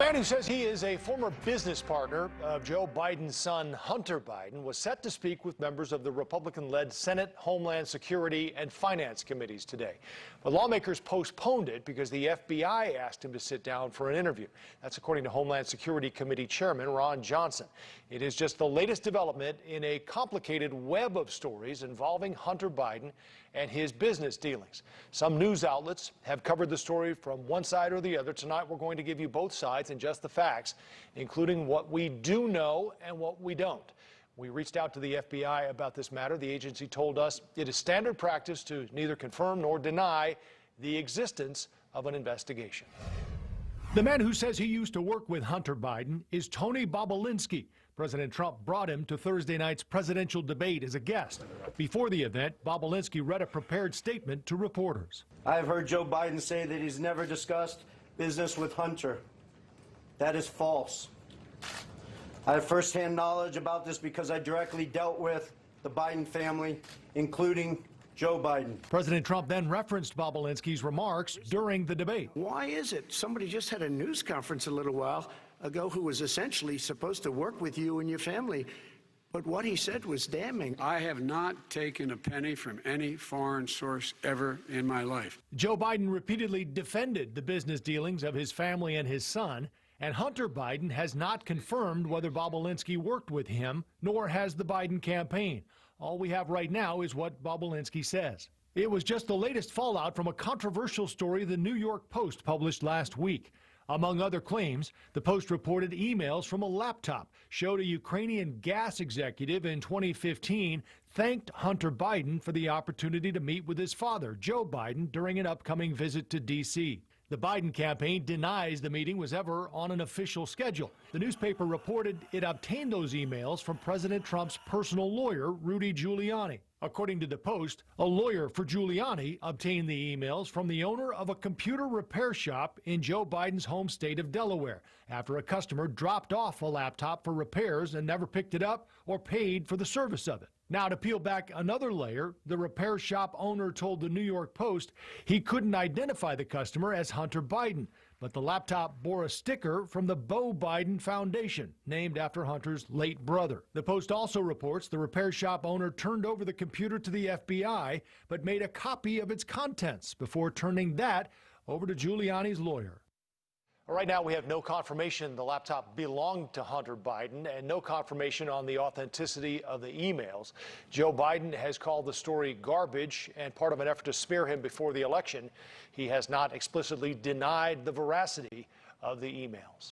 man who says he is a former business partner of Joe Biden's son, Hunter Biden, was set to speak with members of the Republican-led Senate Homeland Security and Finance Committees today. But lawmakers postponed it because the FBI asked him to sit down for an interview. That's according to Homeland Security Committee Chairman Ron Johnson. It is just the latest development in a complicated web of stories involving Hunter Biden and his business dealings. Some news outlets have covered the story from one side or the other. Tonight, we're going to give you both sides and just the facts, including what we do know and what we don't. We reached out to the FBI about this matter. The agency told us it is standard practice to neither confirm nor deny the existence of an investigation. The man who says he used to work with Hunter Biden is Tony Bobulinski. President Trump brought him to Thursday night's presidential debate as a guest. Before the event, Bobulinski read a prepared statement to reporters. I have heard Joe Biden say that he's never discussed business with Hunter. That is false. I have firsthand knowledge about this because I directly dealt with the Biden family, including Joe Biden. President Trump then referenced Bobulinski's remarks during the debate. Why is it somebody just had a news conference a little while ago who was essentially supposed to work with you and your family, but what he said was damning? I have not taken a penny from any foreign source ever in my life. Joe Biden repeatedly defended the business dealings of his family and his son, and Hunter Biden has not confirmed whether Bobulinski worked with him, nor has the Biden campaign. All we have right now is what Bobulinski says. It was just the latest fallout from a controversial story the New York Post published last week. Among other claims, the Post reported emails from a laptop showed a Ukrainian gas executive in 2015 thanked Hunter Biden for the opportunity to meet with his father, Joe Biden, during an upcoming visit to D.C. The Biden campaign denies the meeting was ever on an official schedule. The newspaper reported it obtained those emails from President Trump's personal lawyer, Rudy Giuliani. According to the Post, a lawyer for Giuliani obtained the emails from the owner of a computer repair shop in Joe Biden's home state of Delaware after a customer dropped off a laptop for repairs and never picked it up or paid for the service of it. Now, to peel back another layer, the repair shop owner told the New York Post he couldn't identify the customer as Hunter Biden, but the laptop bore a sticker from the Beau Biden Foundation, named after Hunter's late brother. The Post also reports the repair shop owner turned over the computer to the FBI, but made a copy of its contents before turning that over to Giuliani's lawyer. Right now, we have no confirmation the laptop belonged to Hunter Biden and no confirmation on the authenticity of the emails. Joe Biden has called the story garbage and part of an effort to smear him before the election. He has not explicitly denied the veracity of the emails.